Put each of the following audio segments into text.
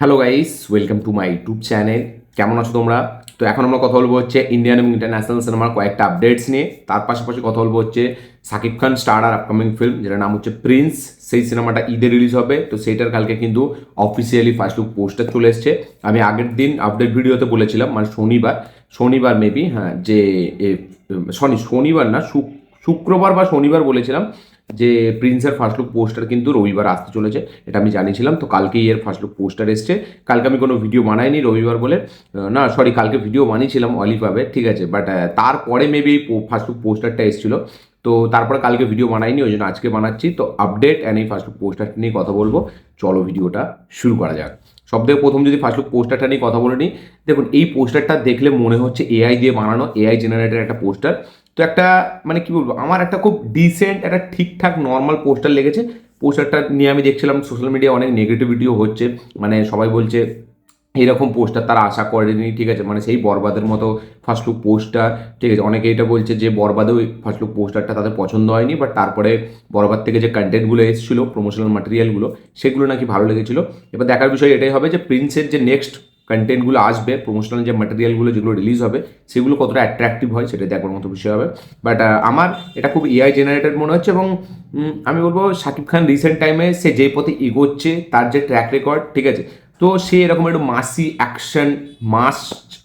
Hello guys, welcome to my YouTube channel. কেমন আছো তোমরা? তো এখন আমরা কথা বলবো হচ্ছে ইন্ডিয়ান এবং ইন্টারন্যাশনাল সিনেমার কয়েকটা আপডেটস নিয়ে। তার পাশাপাশি কথা বলবো হচ্ছে সাকিব খান স্টার আর আপকামিং ফিল্ম, যেটার নাম হচ্ছে প্রিন্স। সেই সিনেমাটা ঈদে রিলিজ হবে, তো সেইটার কালকে কিন্তু অফিসিয়ালি ফার্স্ট লুক পোস্টার চলে এসছে। আমি আগের দিন আপডেট ভিডিওতে বলেছিলাম, মানে শনিবার মেবি, হ্যাঁ, যে শনিবার না, শুক্রবার বা শনিবার বলেছিলাম যে প্রিন্সের ফার্স্ট লুক পোস্টার কিন্তু রবিবার আসতে চলেছে। এটা আমি জানিয়েছিলাম। তো কালকেই এর ফার্স্ট লুক পোস্টার এসছে। কালকে আমি কোনো ভিডিও বানাইনি রবিবার বলে, না সরি, কালকে ভিডিও বানিয়েছিলাম অলিভাবে, ঠিক আছে, বাট তারপরে মেবি এই ফার্স্ট লুক পোস্টারটা এসেছিল। তো তারপরে কালকে ভিডিও বানাইনি, ওই জন্য আজকে বানাচ্ছি। তো আপডেট অ্যান্ড এই ফার্স্ট লুক পোস্টারটা নিয়ে কথা বলবো। চলো ভিডিওটা শুরু করা যাক। সব থেকে প্রথম যদি ফার্স্ট লুক পোস্টারটা নিয়ে কথা বলে নিই, দেখুন এই পোস্টারটা দেখলে মনে হচ্ছে এআই দিয়ে বানানো, এআই জেনারেটেড একটা পোস্টার। তো একটা, মানে কি বলবো, আমার একটা খুব ডিসেন্ট, একটা ঠিকঠাক নর্মাল পোস্টার লেগেছে। পোস্টারটা নিয়ে আমি দেখছিলাম সোশ্যাল মিডিয়ায় অনেক নেগেটিভিটিও হচ্ছে, মানে সবাই বলছে এরকম পোস্টার তারা আশা করেনি, ঠিক আছে, মানে সেই বরবাদের মতো ফার্স্ট লুক পোস্টার, ঠিক আছে। অনেকে এটা বলছে যে বরবাদে ওই ফার্স্ট লুক পোস্টারটা তাদের পছন্দ হয়নি, বাট তারপরে বরবাদ থেকে যে কন্টেন্টগুলো এসেছিলো, প্রমোশনাল ম্যাটেরিয়ালগুলো, সেগুলো নাকি ভালো লেগেছিলো। এবার দেখার বিষয় এটাই হবে যে প্রিন্সের যে নেক্সট কন্টেন্টগুলো আসবে, প্রমোশনাল যে ম্যাটেরিয়ালগুলো যেগুলো রিলিজ হবে, সেগুলো কতটা অ্যাট্রাকটিভ হয় সেটা দেখার মতো বিষয় হবে। বাট আমার এটা খুব এআই জেনারেটেড মনে হচ্ছে। এবং আমি বলবো শাকিব খান রিসেন্ট টাইমে সে যে পথে এগোচ্ছে, তার যে ট্র্যাক রেকর্ড, ঠিক আছে, তো সে এরকম একটু মাসি অ্যাকশন, মাস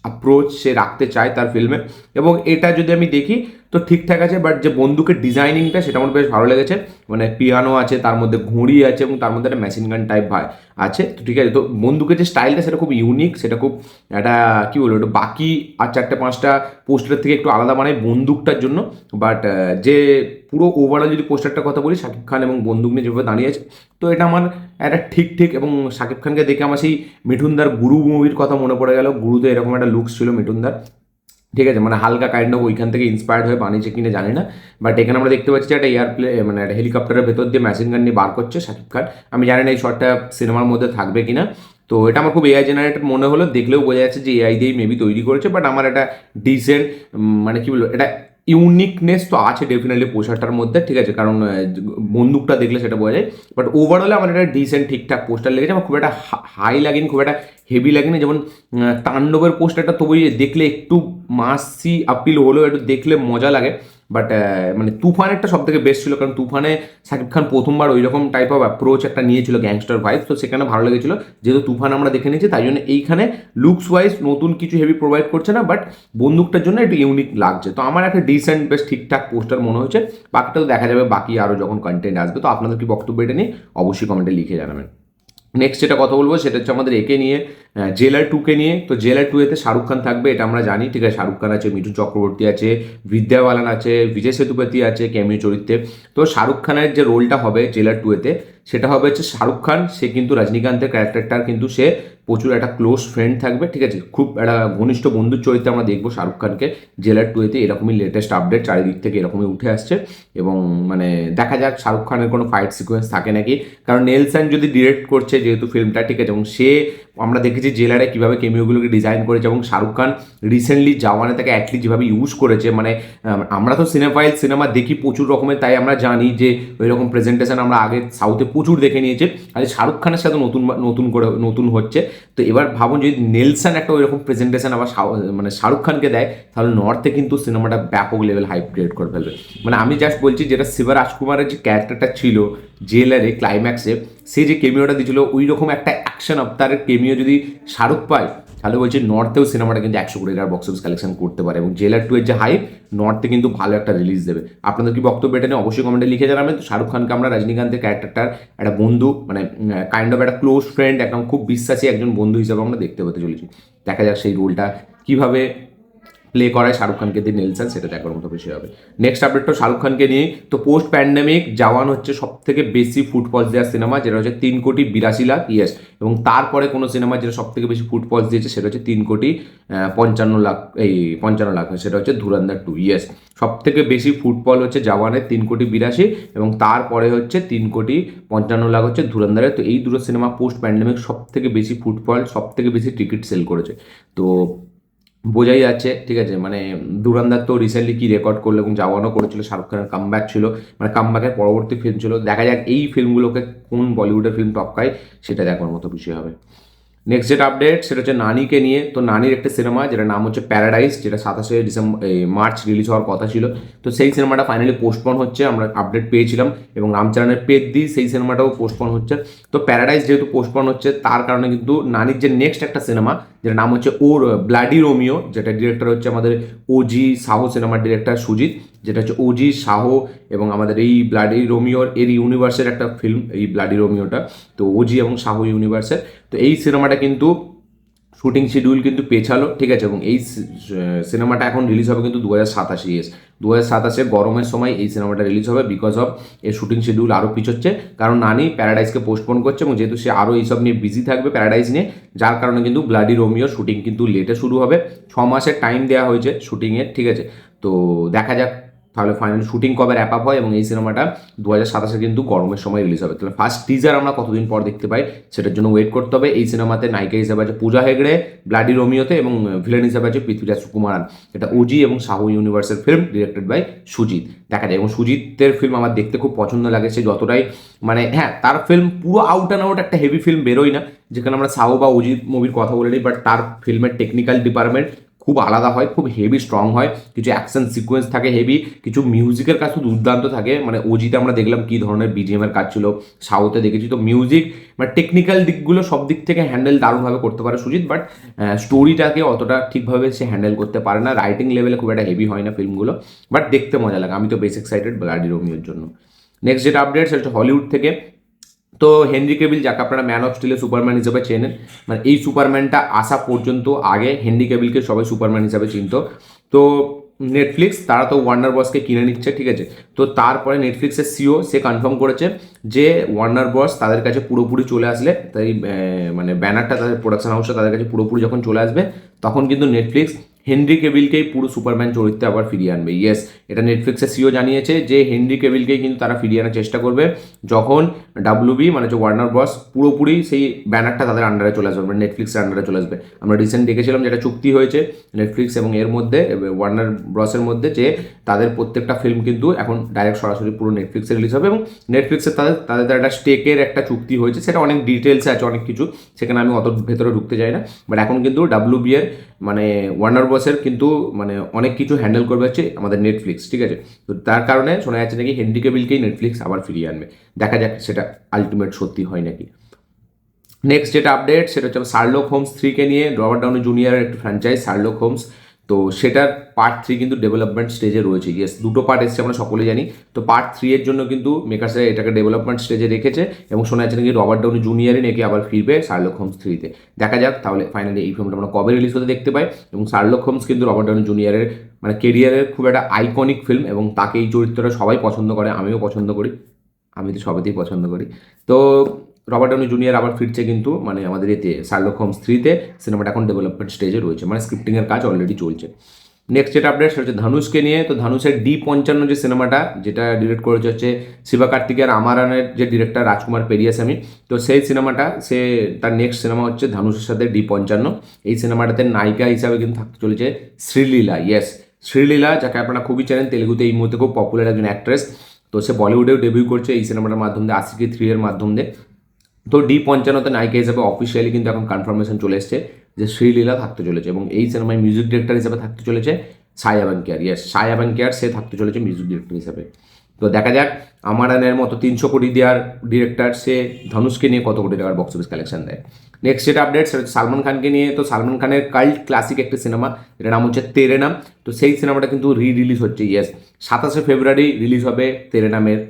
অ্যাপ্রোচ সে রাখতে চায় তার ফিল্মে। এবং এটা যদি আমি দেখি তো ঠিকঠাক আছে। বাট যে বন্দুকের ডিজাইনিংটা সেটা আমার বেশ ভালো লেগেছে। মানে পিয়ানো আছে, তার মধ্যে ঘুড়ি আছে, এবং তার মধ্যে একটা মেশিন গান টাইপ আছে। তো ঠিক আছে, তো বন্দুকের যে স্টাইলটা সেটা খুব ইউনিক, সেটা খুব একটা কী বলবো, একটু বাকি আর চারটে পাঁচটা পোস্টারের থেকে একটু আলাদা বানায় বন্দুকটার জন্য। বাট যে পুরো ওভারঅল যদি পোস্টারটার কথা বলি, শাকিব খান এবং বন্দুক নিয়ে যেভাবে দাঁড়িয়ে আছে, তো এটা আমার একটা ঠিক। এবং শাকিব খানকে দেখে আমার সেই মিঠুনদার গুরু মুভির কথা মনে পড়ে গেল। গুরুতে এরকম একটা লুকস ছিল মিঠুনদার, ঠিক আছে, মানে হালকা কাইন্ড অফ ওইখান থেকে ইন্সপায়ার্ড হয়ে বানিয়েছে কিনা জানি না। বাট এখানে আমরা দেখতে পাচ্ছি যে একটা মানে একটা হেলিকপ্টারের ভেতর দিয়ে মেশিন গান নিয়ে বার করছে শাকিব খান। আমি জানি না এই শটটা সিনেমার মধ্যে থাকবে কিনা। তো এটা আমার খুব এআই জেনারেটেড মনে হলো, দেখলেও বোঝা যাচ্ছে যে এআই দিয়েই মেবি তৈরি করেছে। বাট আমার একটা ডিসেন্ট, মানে কি বলবো, এটা ইউনিকনেস তো আছে ডেফিনেটলি পোস্টারটার মধ্যে, ঠিক আছে, কারণ বন্দুকটা দেখলে সেটা বোঝা যায়। বাট ওভারঅলে আমার একটা ডিসেন্ট ঠিকঠাক পোস্টার লেগেছে। আমার খুব একটা হাই লাগেনি, খুব একটা হেভি লাগেনি। যেমন তাণ্ডবের পোস্টারটা তবুই দেখলে একটু মাসি আপিল হলেও একটু দেখলে মজা লাগে। বাট মানে তুফানেরটা সব থেকে বেস্ট ছিল, কারণ তুফানে শাকিব খান প্রথমবার ওই রকম টাইপ অফ অ্যাপ্রোচ একটা নিয়েছিল, গ্যাংস্টার ভাইব, তো সেখানে ভালো লেগেছিল। যেহেতু তুফান আমরা দেখে নিয়েছি, তাই জন্য এইখানে লুকস ওয়াইজ নতুন কিছু হেভি প্রোভাইড করছে না, বাট বন্দুকটার জন্য একটু ইউনিক লাগছে। তো আমার একটা ডিসেন্ট বেশ ঠিকঠাক পোস্টার মনে হয়েছে। বাকিটা তো দেখা যাবে বাকি আরও যখন কন্টেন্ট আসবে। তো আপনাদের কি বক্তব্য এটা নিয়ে অবশ্যই কমেন্টে লিখে জানাবেন। নেক্সট যেটা কথা বলবো সেটা হচ্ছে আমাদের একে নিয়ে, জেলার টুকে নিয়ে। তো জেলার টু এতে শাহরুখ খান থাকবে, এটা আমরা জানি, ঠিক আছে। শাহরুখ খান আছে, মিঠুন চক্রবর্তী আছে, বিদ্যা বালান আছে, বিজয় সেতুপতি আছে ক্যামিও চরিত্রে। তো শাহরুখ খানের যে রোলটা হবে জেলার টু এতে, সেটা হবে হচ্ছে শাহরুখ খান, সে কিন্তু রজনীকান্তের ক্যারেক্টারটার কিন্তু সে প্রচুর একটা ক্লোজ ফ্রেন্ড থাকবে, ঠিক আছে, খুব একটা ঘনিষ্ঠ বন্ধুর চরিত্রে আমরা দেখবো শাহরুখ খানকে জেলার টু এতে। এরকমই লেটেস্ট আপডেট চারিদিক থেকে এরকমই উঠে আসছে। এবং মানে দেখা যাক শাহরুখ খানের কোনো ফাইট সিকোয়েন্স থাকে নাকি, কারণ নেলসন যদি ডিরেক্ট করছে যেহেতু ফিল্মটা, ঠিক আছে, এবং সে আমরা দেখেছি জেলারে কীভাবে কেমিওগুলোকে ডিজাইন করেছে। এবং শাহরুখ খান রিসেন্টলি জওয়ানে তাকে অ্যাটলিস্ট যেভাবে ইউজ করেছে, মানে আমরা তো সিনেফাইল সিনেমা দেখি প্রচুর রকমের, তাই আমরা জানি যে ওই রকম প্রেজেন্টেশন আমরা আগে সাউথে প্রচুর দেখে নিয়েছি। আর শাহরুখ খানের সাথে নতুন হচ্ছে। তো এবার ভাবুন যদি নেলসন একটা ওই রকম প্রেজেন্টেশন আবার মানে শাহরুখ খানকে দেয়, তাহলে নর্থে কিন্তু সিনেমাটা ব্যাপক লেভেল হাইপ ক্রিয়েট করে ফেলবে। মানে আমি জাস্ট বলছি, যেটা শিবা রাজকুমারের যে ক্যারেক্টারটা ছিল জেলারে ক্লাইম্যাক্সে, সে যে কেমিওটা দিয়েছিল, ওই রকম একটা অ্যাকশন অবতারের কেমিও যদি শাহরুখ পায়, তাহলে বলছি নর্থেও সিনেমাটা কিন্তু 100 কোটি টাকার বক্স অফিস কালেকশন করতে পারে। এবং জেলার টু এর যে হাইপ, নর্থে কিন্তু ভালো একটা রিলিজ দেবে। আপনাদের কি বক্তব্য এটা নিয়ে অবশ্যই কমেন্টে লিখে জানাবেন। তো শাহরুখ খানকে আমরা রজনীকান্তের ক্যারেক্টারটার একটা বন্ধু, মানে কাইন্ড অফ একটা ক্লোজ ফ্রেন্ড, একদম খুব বিশ্বাসী একজন বন্ধু হিসেবে আমরা দেখতে পেতে চলেছি। দেখা যাক সেই রোলটা কীভাবে প্লে করায় শাহরুখ খানকে দিয়ে নেলসন, সেটা দেখার মতো বিষয় হবে। নেক্সট আপডেটটা শাহরুখ খানকে নিয়ে। তো পোস্ট প্যান্ডেমিক জওয়ান হচ্ছে সব থেকে বেশি ফুটফলস দেওয়ার সিনেমা, যেটা হচ্ছে 3,82,00,000 ইয়েস। এবং তারপরে কোনো সিনেমা যেটা সব থেকে বেশি ফুটফলস দিয়েছে সেটা হচ্ছে 3,55,00,000, এই 55,00,000, সেটা হচ্ছে ধুরন্ধর 2, ইয়েস। সব থেকে বেশি ফুটফল হচ্ছে জওয়ানের 3,82,00,000, এবং তারপরে হচ্ছে 3,55,00,000 হচ্ছে ধুরন্ধরের। তো এই দুটো সিনেমা পোস্ট প্যান্ডেমিক সব থেকে বেশি ফুটফল, সব থেকে বেশি টিকিট সেল করেছে। তো বোঝাই যাচ্ছে, ঠিক আছে, মানে ধুরন্ধর তো রিসেন্টলি কি রেকর্ড করলো, এবং জওয়ানও করেছিল, শাহরুখ খানের কামব্যাক ছিল, মানে কামব্যাকের পরবর্তী ফিল্ম ছিল। দেখা যাক এই ফিল্মগুলোকে কোন বলিউডের ফিল্ম টপকায়, সেটা দেখার মতো বিষয় হবে। নেক্সট যেটা আপডেট সেটা হচ্ছে নানিকে নিয়ে। তো নানির একটা সিনেমা যেটা নাম হচ্ছে প্যারাডাইস, যেটা 27 মার্চ রিলিজ হওয়ার কথা ছিল। তো সেই সিনেমাটা ফাইনালি পোস্টপন হচ্ছে, আমরা আপডেট পেয়েছিলাম। এবং রামচরণের পেদ্দি সেই সিনেমাটাও পোস্টপন হচ্ছে। তো প্যারাডাইস যেহেতু পোস্টপন হচ্ছে, তার কারণে কিন্তু নানির যে নেক্সট একটা সিনেমা যেটা নাম হচ্ছে ওর ব্লাডি রোমিও, যেটা ডিরেক্টর হচ্ছে আমাদের ওজি সাহো সিনেমার ডিরেক্টর সুজিত, যেটা হচ্ছে ওজি সাহো এবং আমাদের এই ব্লাডি রোমিওর এর ইউনিভার্সের একটা ফিল্ম এই ব্লাডি রোমিওটা। তো ওজি এবং সাহো ইউনিভার্সের। তো এই সিনেমাটা কিন্তু শুটিং শিডিউল কিন্তু পেছালো, ঠিক আছে। এবং এই সিনেমাটা এখন রিলিজ হবে কিন্তু 2027 ইয়েস 2027 গরমের সময় এই সিনেমাটা রিলিজ হবে, বিকজ অফ এর শুটিং শিডিউল আরও পিছোচ্ছে। কারণ নানি প্যারাডাইসকে পোস্টপোন করছে এবং যেহেতু সে আরও এইসব নিয়ে বিজি থাকবে প্যারাডাইস নিয়ে, যার কারণে কিন্তু ব্লাডি রোমিও শুটিং কিন্তু লেটে শুরু হবে। 6 মাসের টাইম দেওয়া হয়েছে শুটিংয়ের, ঠিক আছে। তো দেখা যাক তাহলে ফাইনালি শুটিং কবে র্যাপ আপ হয় এবং এই সিনেমাটা 2027 কিন্তু গরমের সময় রিলিজ হবে। তাহলে ফার্স্ট টিজার আমরা কতদিন পর দেখতে পাই সেটার জন্য ওয়েট করতে হবে। এই সিনেমাতে নায়িকা হিসেবে আছে পূজা হেগড়ে ব্লাডি রোমিওতে, এবং ভিলেন হিসেবে আছে পৃথ্বীরাজ সুকুমারান। এটা ওজি এবং সাহু ইউনিভার্সের ফিল্ম, ডিরেক্টেড বাই সুজিত। দেখা যায় এবং সুজিতের ফিল্ম আমার দেখতে খুব পছন্দ লাগে। সে যতটাই মানে হ্যাঁ, তার ফিল্ম পুরো আউট অ্যান্ড আউট একটা হেভি ফিল্ম বেরোয় না, যেখানে আমরা সাহু বা অজিত মুভির কথা বলে নিই, বাট তার ফিল্মের টেকনিক্যাল ডিপার্টমেন্ট খুব আলাদা হয়, খুব হেভি স্ট্রং হয়। কিছু অ্যাকশন সিকোয়েন্স থাকে হেভি, কিছু মিউজিকের কাজ তো দুর্দান্ত থাকে। মানে ওজিতে আমরা দেখলাম কী ধরনের বিজিএমের কাজ ছিল, সাউথে দেখেছি। তো মিউজিক মানে টেকনিক্যাল দিকগুলো সব দিক থেকে হ্যান্ডেল দারুণভাবে করতে পারে সুজিত, বাট স্টোরিটাকে অতটা ঠিকভাবে সে হ্যান্ডেল করতে পারে না। রাইটিং লেভেলে খুব একটা হেভি হয় না ফিল্মগুলো, বাট দেখতে মজা লাগে। আমি তো বেশ এক্সাইটেড ব্লাডি রোমিওর জন্য। নেক্সট যেটা আপডেট সেটা হচ্ছে হলিউড থেকে। তো হেনরি কেভিল, যাকে আপনারা ম্যান অফ স্টিলের সুপারম্যান হিসেবে চেনেন, মানে এই সুপারম্যানটা আসা পর্যন্ত আগে হেনরি কেভিলকে সবাই সুপারম্যান হিসাবে চিনত। তো নেটফ্লিক্স তারা তো ওয়ার্নার বসকে কিনে নিচ্ছে, ঠিক আছে। তো তারপরে নেটফ্লিক্সের সিও সে কনফার্ম করেছে যে ওয়ার্নার বস তাদের কাছে পুরোপুরি চলে আসলে, তাই মানে ব্যানারটা তাদের প্রোডাকশন হাউসটা তাদের কাছে পুরোপুরি যখন চলে আসবে, তখন কিন্তু নেটফ্লিক্স হেনরি কেভিলকেই পুরো সুপারম্যান চরিত্রে আবার ফিরিয়ে আনবে। ইয়েস, এটা নেটফ্লিক্সের সিও জানিয়েছে যে হেনরি কেভিলকেই কিন্তু তারা ফিরিয়ে আনার চেষ্টা করবে যখন ডাব্লিউবি মানে যে ওয়ার্নার ব্রস পুরোপুরি সেই ব্যানারটা তাদের আন্ডারে চলে আসবে, মানে নেটফ্লিক্সের আন্ডারে চলে আসবে। আমরা রিসেন্ট দেখেছিলাম যেটা চুক্তি হয়েছে নেটফ্লিক্স এবং এর মধ্যে ওয়ার্নার ব্রসের মধ্যে, যে তাদের প্রত্যেকটা ফিল্ম কিন্তু এখন ডাইরেক্ট সরাসরি পুরো নেটফ্লিক্সে রিলিজ হবে। এবং নেটফ্লিক্সের তাদের তাদের একটা স্টেকের একটা চুক্তি হয়েছে, সেটা অনেক ডিটেলসে আছে অনেক কিছু, সেখানে আমি অত ভেতরে ঢুকতে চাই না। বাট এখন কিন্তু ডাব্লিউবি এর মানে ওয়ার্নার বসের কিন্তু মানে অনেক কিছু হ্যান্ডেল করবে হচ্ছে আমাদের নেটফ্লিক্স, ঠিক আছে। তো তার কারণে শোনা যাচ্ছে নাকি হেনরি কেভিলকেই নেটফ্লিক্স আবার ফিরিয়ে আনবে। দেখা যাক সেটা আলটিমেট সত্যি হয় নাকি। নেক্সট যেটা আপডেট সেটা হচ্ছে শার্লক হোমস 3কে নিয়ে। রবার্ট ডাউনি জুনিয়রের একটা ফ্র্যাঞ্চাইজ শার্লক হোমস, তো সেটার পার্ট 3 কিন্তু ডেভেলপমেন্ট স্টেজে রয়েছে। ইয়েস, দুটো পার্ট এসছে আমরা সকলেই জানি। তো পার্ট 3 এর জন্য কিন্তু মেকার্সরা এটাকে ডেভেলপমেন্ট স্টেজে রেখেছে এবং শোনা যাচ্ছে নাকি রবার্ট ডাউনি জুনিয়রই নাকি আবার ফিরবে শার্লক হোমস 3তে। দেখা যাক তাহলে ফাইনালি এই ফিল্মটা আমরা কবে রিলিজ হতে দেখতে পাই। এবং শার্লক হোমস কিন্তু রবার্ট ডাউনি জুনিয়রের মানে কেরিয়ারের খুব একটা আইকনিক ফিল্ম এবং তাকে এই চরিত্রটা সবাই পছন্দ করে, আমিও পছন্দ করি, আমি তো সবেতেই পছন্দ করি। তো রবার্ট ডাউনি জুনিয়র আবার ফিরছে কিন্তু মানে আমাদের এতে শার্লক হোমস 3তে। সিনেমাটা এখন ডেভেলপমেন্ট স্টেজে রয়েছে, মানে স্ক্রিপ্টিংয়ের কাজ অলরেডি চলছে। নেক্সট যেটা আপডেট সেটা হচ্ছে ধানুষকে নিয়ে। তো ধানুষের D55 যে সিনেমাটা, যেটা ডিরেক্ট করেছে হচ্ছে শিবকার্তিকের আমারানের যে ডিরেক্টর রাজকুমার পেরিয়াস্বামী। তো সেই সিনেমাটা সে তার নেক্সট সিনেমা হচ্ছে ধানুষের সাথে D55। এই সিনেমাটাতে নায়িকা হিসাবে কিন্তু থাকতে চলেছে শ্রীলীলা। ইয়েস, শ্রীলীলা, যাকে আপনারা খুবই চেনেন, তেলেগুতে এই মুহূর্তে খুব পপুলার একজন অ্যাক্ট্রেস। তো সে বলিউডেও ডেবিউ করছে এই সিনেমাটার মাধ্যম দিয়ে, আশিকি 3 এর মাধ্যম দিয়ে। তো D55 নায়িকা হিসেবে অফিসিয়ালি কিন্তু এখন কনফার্মেশন চলে এসছে যে শ্রীলীলা থাকতে চলেছে এবং এই সিনেমায় মিউজিক ডিরেক্টর হিসেবে থাকতে চলেছে সায়া বানকিয়ার। ইয়েস, সায়া বানকিয়ার সে থাকতে চলেছে মিউজিক ডিরেক্টর হিসেবে। তো দেখা যাক আমারানের মতো 300 কোটি দেওয়ার ডিরেক্টর সে ধনুষকে নিয়ে কত কোটি টাকার বক্স অফিস কালেকশন দেয়। নেক্সট যেটা আপডেট সেটা হচ্ছে সালমান খানকে নিয়ে। তো সালমান খানের কাল্ট ক্লাসিক একটা সিনেমা, এটার নাম হচ্ছে তেরে নাম। তো সেই সিনেমাটা কিন্তু রিলিজ হচ্ছে। ইয়েস, 27 ফেব্রুয়ারি রিলিজ হবে তেরে নামের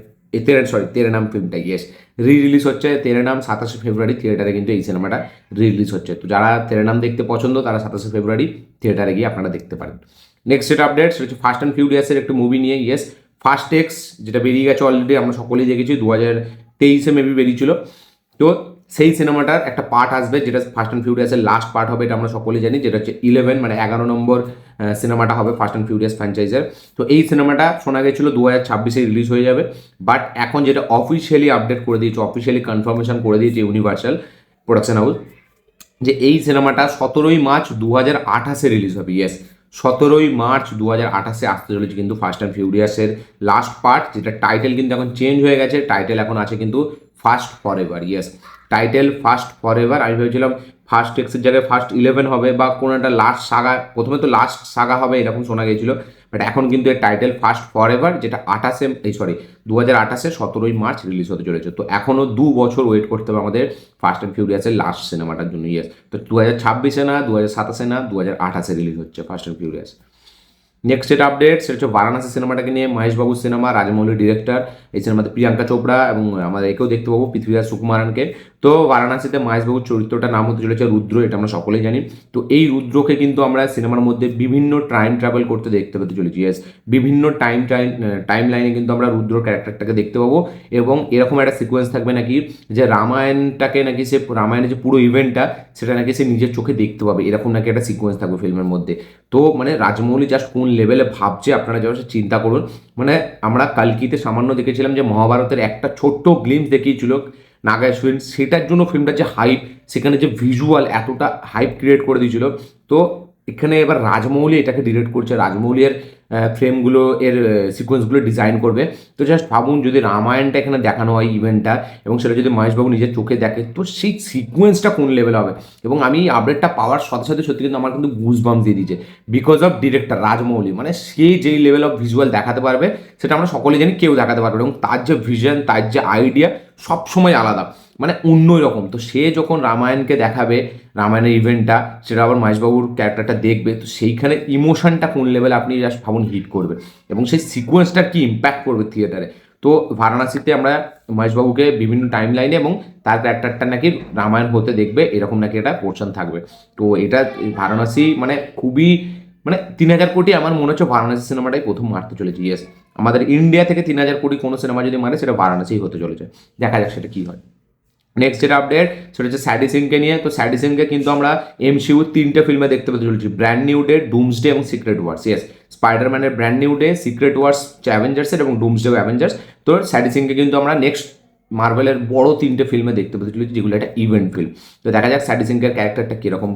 তেরে নাম ফিল্মটা। ইয়েস, রিলিজ হচ্ছে তেরে নাম 27 ফেব্রুয়ারি থিয়েটারে কিন্তু এই সিনেমাটা রিলিজ হচ্ছে। তো যারা তেরে নাম দেখতে পছন্দ তারা 27 ফেব্রুয়ারি থিয়েটারে গিয়ে আপনারা দেখতে পারেন। নেক্সট যেটা আপডেট সেটা হচ্ছে ফাস্ট অ্যান্ড ফিউরিয়াসের একটা মুভি নিয়ে। ইয়েস, ফার্স্ট এক্স যেটা বেরিয়ে গেছে অলরেডি, আমরা সকলেই দেখেছি, 2023 মেবি বেরিয়েছিল। তো সেই সিনেমাটার একটা পার্ট আসবে যেটা ফাস্ট অ্যান্ড ফিউরিয়াসের লাস্ট পার্ট হবে, এটা আমরা সকলেই জানি, যেটা হচ্ছে 11 মানে 11 নম্বর সিনেমাটা হবে ফাস্ট অ্যান্ড ফিউরিয়াস ফ্র্যাঞ্চাইজের। তো এই সিনেমাটা শোনা গেছিলো 2026 রিলিজ হয়ে যাবে, বাট এখন যেটা অফিসিয়ালি আপডেট করে দিয়েছে, অফিসিয়ালি কনফার্মেশন করে দিয়েছে ইউনিভার্সাল প্রোডাকশন হাউস, যে এই সিনেমাটা 17 মার্চ 2028 রিলিজ হবে। ইয়েস, 17 মার্চ 2028 আসতে চলেছে কিন্তু ফাস্ট অ্যান্ড ফিউরিয়াসের লাস্ট পার্ট, যেটা টাইটেল কিন্তু এখন চেঞ্জ হয়ে গেছে, টাইটেল এখন আছে কিন্তু fast for ever. Yes, title fast for ever. আমি ভেবেছিলাম ফার্স্ট এক্সের জায়গায় ফার্স্ট 11 হবে বা কোনো একটা লাস্ট সাগা, প্রথমে তো লাস্ট সাগা হবে এরকম শোনা গিয়েছিল, বাট এখন কিন্তু এর টাইটেল ফার্স্ট ফর এভার, যেটা 2028 17ই মার্চ রিলিজ হতে চলেছে। তো এখনও 2 বছর ওয়েট করতে হবে আমাদের ফার্স্ট অ্যান্ড ফিউরিয়াসের লাস্ট সিনেমাটার জন্য। ইয়েস, তো 2026 না, 2027 না, 2028 রিলিজ হচ্ছে ফার্স্ট অ্যান্ড ফিউরিয়াস। নেক্সট যেটা আপডেট সেটা হচ্ছে বারাণসী সিনেমাটাকে নিয়ে, মহেশ বাবুর সিনেমা, রাজমৌলি ডিরেক্টর। এই সিনেমাতে প্রিয়াঙ্কা চোপড়া এবং আমাদের একেও দেখতে পাবো পৃথ্বীরাজ সুকুমারনকে। তো বারাণসীতে মহেশবাবুর চরিত্রটার নাম হতে চলেছে রুদ্র, এটা আমরা সকলেই জানি। তো এই রুদ্রকে কিন্তু আমরা সিনেমার মধ্যে বিভিন্ন টাইম ট্রাভেল করতে দেখতে পেতে চলেছি। ইয়েস, বিভিন্ন টাইম লাইনে কিন্তু আমরা রুদ্র ক্যারেক্টারটাকে দেখতে পাবো, এবং এরকম একটা সিকোয়েন্স থাকবে নাকি যে রামায়ণটাকে নাকি সে, রামায়ণের যে পুরো ইভেন্টটা সেটা নাকি সে নিজের চোখে দেখতে পাবে, এরকম নাকি একটা সিকোয়েন্স থাকবে ফিল্মের মধ্যে। তো মানে রাজমৌলি জাস্ট কোন লেভেলে ভাবছে আপনারা যখন চিন্তা করুন। মানে আমরা কালকিতে সামান্য দেখেছিলাম যে মহাভারতের একটা ছোট্ট গ্লিমস দেখিয়েছিল নাগার্জুন, সেটার জন্য ফিল্মটার যে হাইপ, সেখানে যে ভিজুয়াল এতটা হাইপ ক্রিয়েট করে দিয়েছিল। তো এখানে এবার রাজমৌলি এটাকে ডিরেক্ট করছে, রাজমৌলি এর ফ্রেমগুলো, এর সিকোয়েন্সগুলো ডিজাইন করবে। তো জাস্ট ভাবুন যদি রামায়ণটা এখানে দেখানো হয় ইভেন্টটা, এবং সেটা যদি মহেশবাবু নিজের চোখে দেখে, তো সেই সিকোয়েন্সটা কোন লেভেল হবে। এবং আমি আপডেটটা পাওয়ার সাথে সাথে সত্যি কিন্তু আমার কিন্তু গুজবাম্পস দিয়ে দিয়েছে, বিকজ অফ ডিরেক্টর রাজমৌলি। মানে সে যেই লেভেল অফ ভিজুয়াল দেখাতে পারবে সেটা আমরা সকলে জানি, কেউ দেখাতে পারবে, এবং তার যে ভিশন, তার যে আইডিয়া সবসময় আলাদা, মানে অন্যই রকম। তো সে যখন রামায়ণকে দেখাবে, রামায়ণের ইভেন্টটা, সেটা আবার মহেশবাবুর ক্যারেক্টারটা দেখবে, তো সেইখানে ইমোশনটা কোন লেভেলে আপনি জাস্ট ভাবুন হিট করবে, এবং সেই সিকোয়েন্সটা কি ইম্প্যাক্ট করবে থিয়েটারে। তো বারাণসীতে আমরা মহেশবাবুকে বিভিন্ন টাইম লাইনে এবং তার ক্যারেক্টারটা নাকি রামায়ণ হতে দেখবে, এরকম নাকি একটা পোর্শন থাকবে। তো এটা বারাণসী মানে খুবই, মানে 3000 কোটি আমার মনে হচ্ছে বারাণসী সিনেমাটাই প্রথম মারতে চলেছে। ইয়েস, আমাদের ইন্ডিয়া থেকে 3000 কোটি কোনো সিনেমা যদি মারে সেটা বারাণসী হতে চলেছে, দেখা যাক সেটা কী হয়। নেক্সট যেটা আপডেট সেটা হচ্ছে স্যাডি সিংকে নিয়ে। তো স্যাডি সিংকে কিন্তু আমরা এমসিইউর 3টে ফিল্মে দেখতে পেতে চলেছি, ব্র্যান্ড নিউ ডে, ডুমসডে এবং সিক্রেট ওয়ার্স। ইয়েস, স্পাইডারম্যানের brand new day, secret wars অ্যাভেঞ্জার্সের, এবং ডুমসডে অ্যাভেঞ্জার্স। তো স্যাডি সিংকে কিন্তু আমরা নেক্সট মার্ভেলের বড় 3টে ফিল্মে দেখতে পেতে চলেছি, যেগুলো একটা ইভেন্ট ফিল্ম। তো দেখা যাক স্যাডি সিংকের ক্যারেক্টারটা কীরকম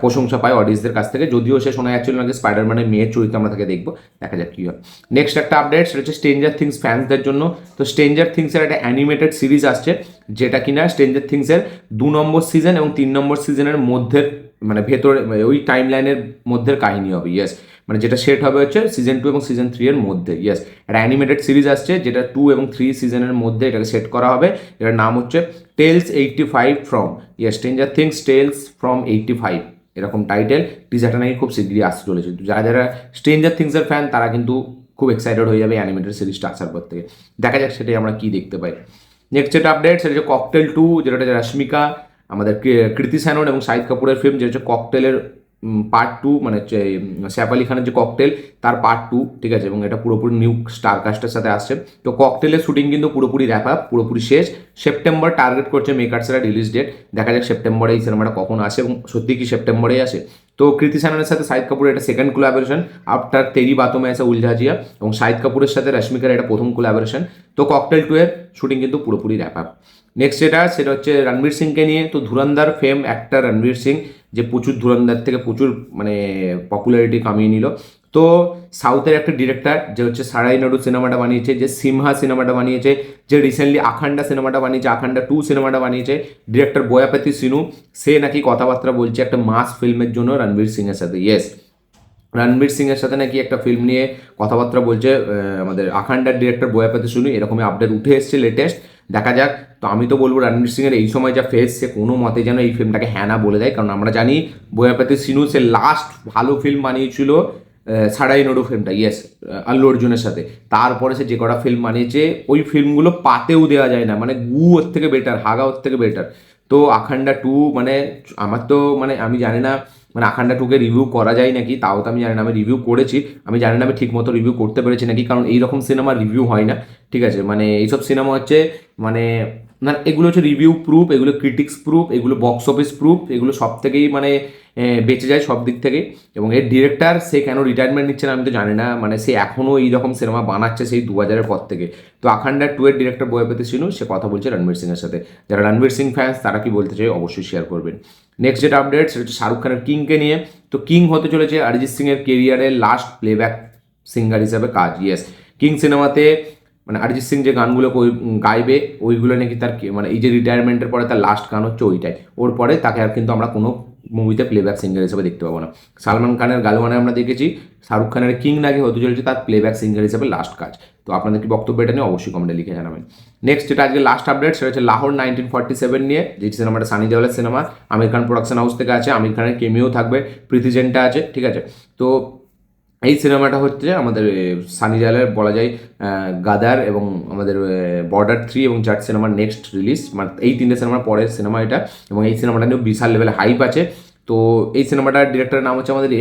প্রশংসা পায় অডিয়েন্সদের কাছ থেকে, যদিও সে শোনা যাচ্ছিল নাকি স্পাইডারম্যানের মেয়ের চরিত্র আমরা তাকে দেখবো, দেখা যাক কী হয়। নেক্সট একটা আপডেট সেটা হচ্ছে স্ট্রেঞ্জার থিংস ফ্যান্সদের জন্য। তো স্ট্রেঞ্জার থিংসের একটা অ্যানিমেটেড সিরিজ আসছে, যেটা কিনা স্ট্রেঞ্জার থিংসের 2 নম্বর সিজন এবং 3 নম্বর সিজনের মধ্যে, মানে ভেতরে ওই টাইম লাইনের মধ্যে কাহিনী হবে। ইয়েস, মানে যেটা সেট হবে হচ্ছে সিজন 2 এবং সিজন 3 এর মধ্যে। ইয়েস, একটা অ্যানিমেটেড সিরিজ আসছে যেটা 2 এবং 3 সিজনের মধ্যে এটাকে সেট করা হবে। এটার নাম হচ্ছে tales 85 from, yes, stranger things tales from 85, এরকম টাইটেল। টিজারটা নাকি খুব শীঘ্রই আসতে চলেছে। যারা যারা স্ট্রেঞ্জার থিংসের ফ্যান তারা কিন্তু খুব এক্সাইটেড হয়ে যাবে অ্যানিমেটেড সিরিজটা আসার পর থেকে। দেখা যাক সেটাই আমরা কি দেখতে পাই। নেক্সট যেটা আপডেট সেটা হচ্ছে ককটেল 2, যেটা হচ্ছে রশ্মিকা, আমাদের কৃতি সেনন এবং শাহিদ কাপুরের ফিল্ম, যেটা হচ্ছে ককটেলের পার্ট 2, মানে হচ্ছে সৈফ আলী খানের যে ককটেল তার পার্ট 2, ঠিক আছে, এবং এটা পুরোপুরি নিউ স্টার কাস্টের সাথে আসছে। তো ককটেলের শুটিং কিন্তু পুরোপুরি র্যাপ আপ, পুরোপুরি শেষ। সেপ্টেম্বর টার্গেট করছে মেকার্সেরা রিলিজ ডেট, দেখা যাক সেপ্টেম্বরে এই সিনেমাটা কখন আসে, এবং সত্যি কি সেপ্টেম্বরেই আসে। তো কৃতি সেননের সাথে শাহিদ কাপুরের এটা সেকেন্ড কোলাবোরেশন আফটার তেরি বাতোঁ মে এসা উলঝা জিয়া, এবং শাহিদ কাপুরের সাথে রশ্মিকার এটা প্রথম কোলাবোরেশন। তো ককটেল 2 এর শুটিং কিন্তু পুরোপুরি র্যাপ আপ। নেক্সট সেটা হচ্ছে রণবীর সিংকে নিয়ে। তো ধুরন্ধর ফেম অ্যাক্টর রণবীর সিং, যে প্রচুর ধুরন্ধর থেকে প্রচুর মানে পপুলারিটি কামিয়ে নিল। তো সাউথের একটা ডিরেক্টর যে হচ্ছে সারাই নাডু সিনেমাটা বানিয়েছে, যে সিমহা সিনেমাটা বানিয়েছে, যে রিসেন্টলি আখান্ডা সিনেমাটা বানিয়েছে, আখান্ডা 2 সিনেমাটা বানিয়েছে, ডিরেক্টর বোয়াপাতি সিনু, সে নাকি কথাবার্তা বলছে একটা মাস ফিল্মের জন্য রণবীর সিংয়ের সাথে। ইয়েস, রণবীর সিংয়ের সাথে নাকি একটা ফিল্ম নিয়ে কথাবার্তা বলছে আমাদের আখান্ডার ডিরেক্টর বোয়াপাতি সিনু, এরকমই আপডেট উঠে এসছে লেটেস্ট, দেখা যাক। তো আমি তো বলবো রণবীর সিংয়ের এই সময় যা ফেস, সে কোনো মতে যেন এই ফিল্মটাকে হ্যাঁ না বলে দেয়, কারণ আমরা জানি বোয়াপাতি সিনু সে লাস্ট ভালো ফিল্ম বানিয়েছিল সারাই নডু ফিল্মটা। ইয়েস, আল্লু অর্জুনের সাথে। তারপরে সে যে কটা ফিল্ম বানিয়েছে ওই ফিল্মগুলো পাতেও দেওয়া যায় না, মানে গু ওর থেকে বেটার, হাগা ওর থেকে বেটার। তো আখান্ডা 2 মানে আমার তো মানে আমি জানি না মানে আখান্ডা 2কে রিভিউ করা যায় নাকি, তাও তো আমি জানি না। আমি রিভিউ করেছি, আমি জানি না আমি ঠিক মতো রিভিউ করতে পেরেছি নাকি, কারণ এইরকম সিনেমার রিভিউ হয় না, ঠিক আছে। মানে এইসব সিনেমা হচ্ছে মানে না, এগুলো হচ্ছে রিভিউ প্রুফ, এগুলো ক্রিটিক্স প্রুফ, এগুলো বক্স অফিস প্রুফ, এগুলো সব থেকেই মানে বেঁচে যায় সব দিক থেকে। এবং এর ডিরেক্টর সে কেন রিটায়ারমেন্ট নিচ্ছে না আমি তো জানি না, মানে সে এখনও এইরকম সিনেমা বানাচ্ছে সেই 2000-এর পর থেকে। তো আখান্ডা 2 এর ডিরেক্টর বোয়াপাতি সিনু, সে কথা বলছে রণবীর সিংয়ের সাথে। যারা রণবীর সিং ফ্যান্স তারা কি বলতে চাই অবশ্যই শেয়ার করবেন। নেক্সট যেটা আপডেট সেটা হচ্ছে শাহরুখ খানের কিংকে নিয়ে। তো কিং হতে চলেছে অরিজিৎ সিংয়ের কেরিয়ারের লাস্ট প্লেব্যাক সিঙ্গার হিসাবে কাজ। ইয়েস, কিং সিনেমাতে মানে অরিজিৎ সিং যে গানগুলো গাইবে ওইগুলো নাকি তার মানে এই যে রিটায়ারমেন্টের পরে তার লাস্ট গান হচ্ছে ওইটাই, ওর পরে তাকে আর কিন্তু আমরা কোনো মুভিতে প্লেব্যাক সিঙ্গার হিসেবে দেখতে পাবো না। সালমান খানের গালওয়ানে আমরা দেখেছি, শাহরুখ খানের কিং নাকি হতে চলেছে তার প্লেব্যাক সিঙ্গার হিসেবে লাস্ট কাজ। তো আপনাদের কি বক্তব্য এটা নিয়ে অবশ্যই কমেন্টে লিখে জানাবেন। নেক্সট যেটা আজকে লাস্ট আপডেট সেটা হচ্ছে লাহোর 1947 নিয়ে, যে সিনেমাটা সানি দেওয়ালের cinema, Aamir Khan production house থেকে আছে, আমির খানের কেমিও থাকবে, প্রীতি জেন্টা আছে, ঠিক আছে। তো এই সিনেমাটা হচ্ছে আমাদের সানি দেওয়ালের বলা যায় গাদার এবং আমাদের বর্ডার 3 এবং জাট সিনেমার নেক্সট রিলিজ, মানে এই তিনটে সিনেমার পরের সিনেমা এটা, এবং এই সিনেমাটা নিয়েও বিশাল লেভেলে হাইপ আছে। তো এই সিনেমাটার ডিরেক্টরের নাম হচ্ছে আমাদের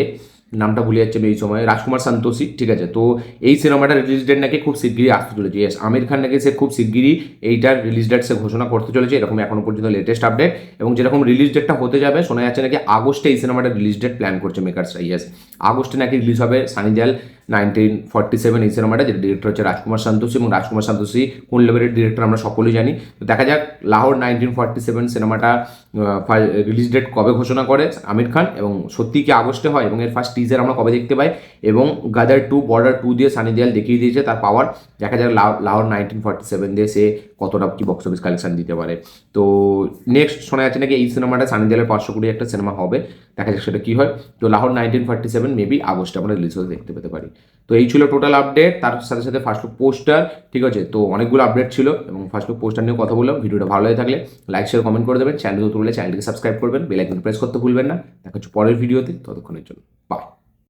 নামটা ভুলে যাচ্ছে এই সময়, রাজকুমার সন্তোষী, ঠিক আছে। তো এই সিনেমাটার রিলিজ ডেট নাকি খুব শিগগিরই আসতে চলেছে। ইয়েস, আমির খান নাকি সে খুব শিগগিরই এইটার রিলিজ ডেট সে ঘোষণা করতে চলেছে, এরকম এখনো পর্যন্ত লেটেস্ট আপডেট। এবং যেরকম রিলিজ ডেটটা হতে যাবে শোনা যাচ্ছে নাকি আগস্টে এই সিনেমাটার রিলিজ ডেট প্ল্যান করছে মেকার্সরা। ইয়েস, আগস্টে নাকি রিলিজ হবে সানি দেওয়াল 1947 এই সিনেমাটা, যেটা ডিরেক্টর হচ্ছে রাজকুমার সন্তোষী, এবং রাজকুমার সন্তোষী কোন লেভেলের ডিরেক্টর আমরা সকলেই জানি। তো দেখা যাক লাহোর 1947 সিনেমাটা রিলিজ ডেট কবে ঘোষণা করে আমির খান, এবং সত্যি কি আগস্টে হয়, এবং এর ফার্স্ট টিজার আমরা কবে দেখতে পাই, এবং গাদার 2 বর্ডার 2 দিয়ে সানি দেওয়াল দেখিয়ে দিয়েছে তার পাওয়ার। দেখা যাক লাহোর 1947 দিয়ে সে কতটা কি বক্স অফিস কালেকশন দিতে পারে। তো নেক্সট শোনা যাচ্ছে নাকি এই সিনেমাটা সানি দেওয়ালের 500 কোটি একটা সিনেমা হবে, দেখা যাক সেটা কী হয়। তো লাহোর 1947 মেবি আগস্টে আমরা রিলিজ হতে দেখতে পেতে পারি। তো এই ছিল টোটাল আপডেট, তার সাথে সাথে ফার্স্ট লুক পোস্টার, ঠিক আছে। তো অনেকগুলো আপডেট ছিল এবং ফার্স্ট লুক পোস্টার নিয়ে কথা বললাম। ভিডিওটা ভালো লাগে থাকলে লাইক শেয়ার কমেন্ট করে দেবেন, চ্যানেল তুললে চ্যানেলটিকে সাবস্ক্রাইব করবেন, বেল আইকন প্রেস করতে ভুলবেন না। দেখা হচ্ছে পরের ভিডিওতে, ততক্ষণের জন্য বাই।